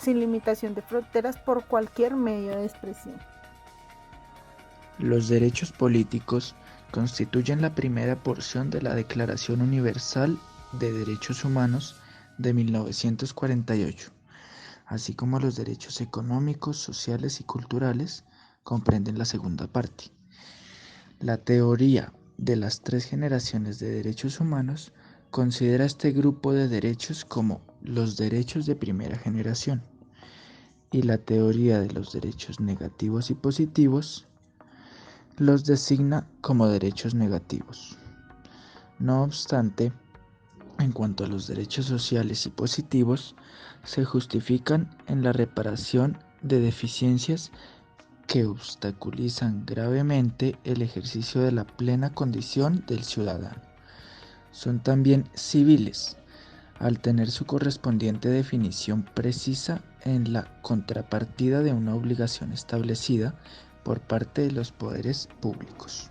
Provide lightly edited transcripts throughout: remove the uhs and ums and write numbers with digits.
sin limitación de fronteras por cualquier medio de expresión. Los derechos políticos constituyen la primera porción de la Declaración Universal de Derechos Humanos de 1948, así como los derechos económicos, sociales y culturales comprenden la segunda parte. La teoría de las tres generaciones de derechos humanos considera este grupo de derechos como los derechos de primera generación, y la teoría de los derechos negativos y positivos los designa como derechos negativos. No obstante, en cuanto a los derechos sociales y positivos, se justifican en la reparación de deficiencias que obstaculizan gravemente el ejercicio de la plena condición del ciudadano. Son también civiles, al tener su correspondiente definición precisa en la contrapartida de una obligación establecida por parte de los poderes públicos.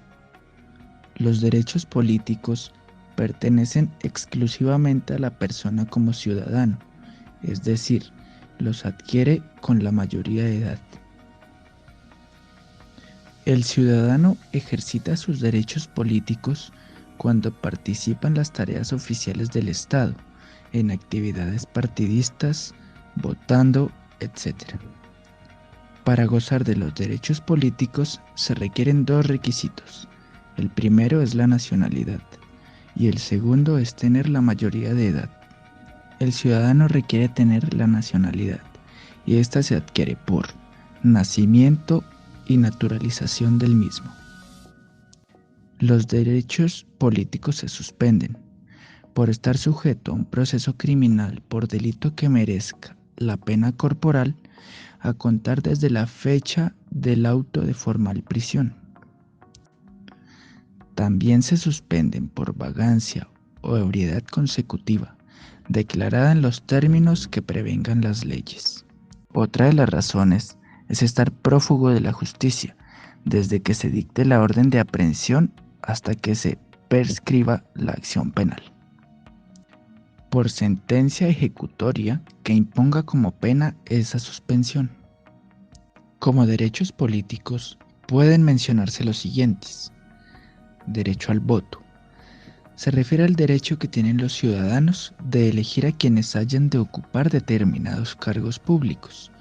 Los derechos políticos pertenecen exclusivamente a la persona como ciudadano, es decir, los adquiere con la mayoría de edad. El ciudadano ejercita sus derechos políticos cuando participa en las tareas oficiales del Estado, en actividades partidistas, votando, etc. Para gozar de los derechos políticos se requieren dos requisitos. El primero es la nacionalidad y el segundo es tener la mayoría de edad. El ciudadano requiere tener la nacionalidad y esta se adquiere por nacimiento y naturalización del mismo. Los derechos políticos se suspenden por estar sujeto a un proceso criminal por delito que merezca la pena corporal a contar desde la fecha del auto de formal prisión. También se suspenden por vagancia o ebriedad consecutiva, declarada en los términos que prevengan las leyes. Otra de las razones es estar prófugo de la justicia, desde que se dicte la orden de aprehensión hasta que se prescriba la acción penal. Por sentencia ejecutoria que imponga como pena esa suspensión. Como derechos políticos pueden mencionarse los siguientes. Derecho al voto. Se refiere al derecho que tienen los ciudadanos de elegir a quienes hayan de ocupar determinados cargos públicos,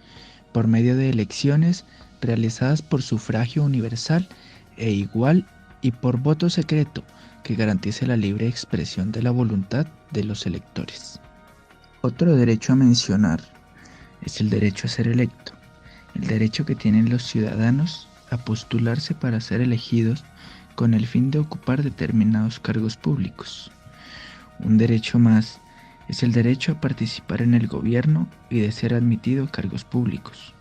por medio de elecciones realizadas por sufragio universal e igual y por voto secreto que garantice la libre expresión de la voluntad de los electores. Otro derecho a mencionar es el derecho a ser electo, el derecho que tienen los ciudadanos a postularse para ser elegidos con el fin de ocupar determinados cargos públicos. Un derecho más es el derecho a participar en el gobierno y de ser admitido a cargos públicos.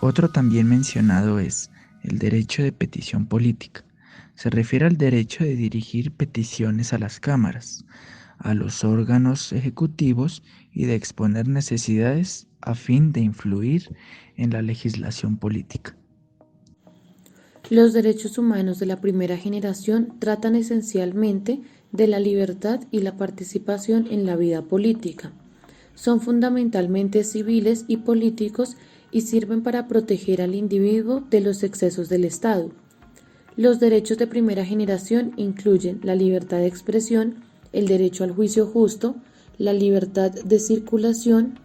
Otro también mencionado es el derecho de petición política. Se refiere al derecho de dirigir peticiones a las cámaras, a los órganos ejecutivos y de exponer necesidades a fin de influir en la legislación política. Los derechos humanos de la primera generación tratan esencialmente de la libertad y la participación en la vida política. Son fundamentalmente civiles y políticos y sirven para proteger al individuo de los excesos del Estado. Los derechos de primera generación incluyen la libertad de expresión, el derecho al juicio justo, la libertad de circulación,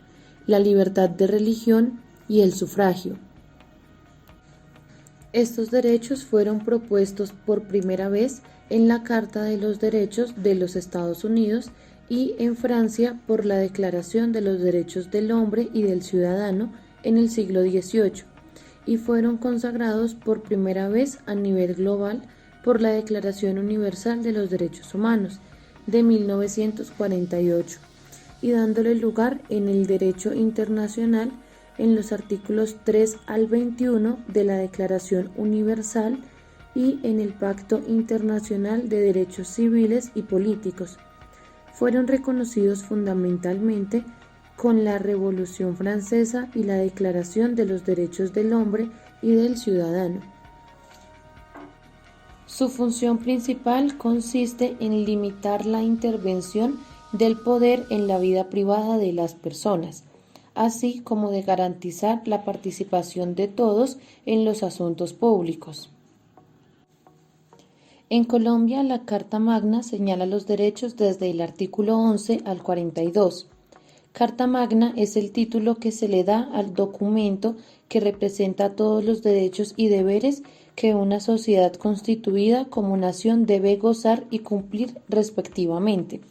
la libertad de religión y el sufragio. Estos derechos fueron propuestos por primera vez en la Carta de los Derechos de los Estados Unidos y en Francia por la Declaración de los Derechos del Hombre y del Ciudadano en el siglo XVIII y fueron consagrados por primera vez a nivel global por la Declaración Universal de los Derechos Humanos de 1948 y dándole lugar en el derecho internacional en los artículos 3 al 21 de la Declaración Universal y en el Pacto Internacional de Derechos Civiles y Políticos. Fueron reconocidos fundamentalmente con la Revolución Francesa y la Declaración de los Derechos del Hombre y del Ciudadano. Su función principal consiste en limitar la intervención del poder en la vida privada de las personas, así como de garantizar la participación de todos en los asuntos públicos. En Colombia, la Carta Magna señala los derechos desde el artículo 11 al 42. Carta Magna es el título que se le da al documento que representa todos los derechos y deberes que una sociedad constituida como nación debe gozar y cumplir respectivamente.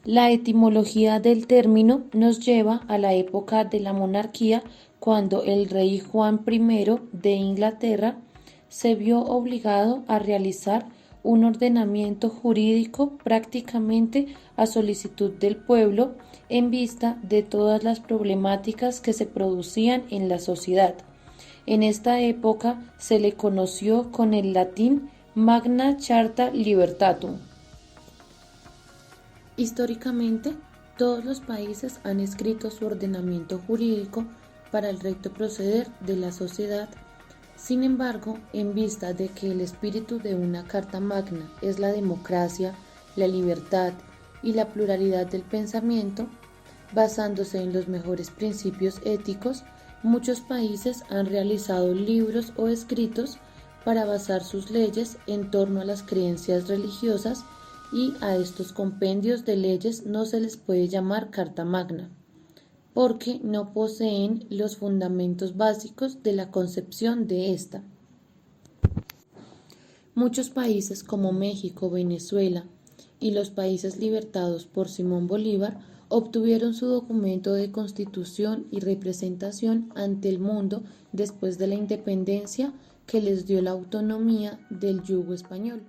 La etimología del término nos lleva a la época de la monarquía, cuando el rey Juan I de Inglaterra se vio obligado a realizar un ordenamiento jurídico prácticamente a solicitud del pueblo en vista de todas las problemáticas que se producían en la sociedad. En esta época se le conoció con el latín Magna Charta Libertatum. Históricamente, todos los países han escrito su ordenamiento jurídico para el recto proceder de la sociedad. Sin embargo, en vista de que el espíritu de una Carta Magna es la democracia, la libertad y la pluralidad del pensamiento, basándose en los mejores principios éticos, muchos países han realizado libros o escritos para basar sus leyes en torno a las creencias religiosas, y a estos compendios de leyes no se les puede llamar Carta Magna, porque no poseen los fundamentos básicos de la concepción de esta. Muchos países como México, Venezuela y los países libertados por Simón Bolívar obtuvieron su documento de constitución y representación ante el mundo después de la independencia que les dio la autonomía del yugo español.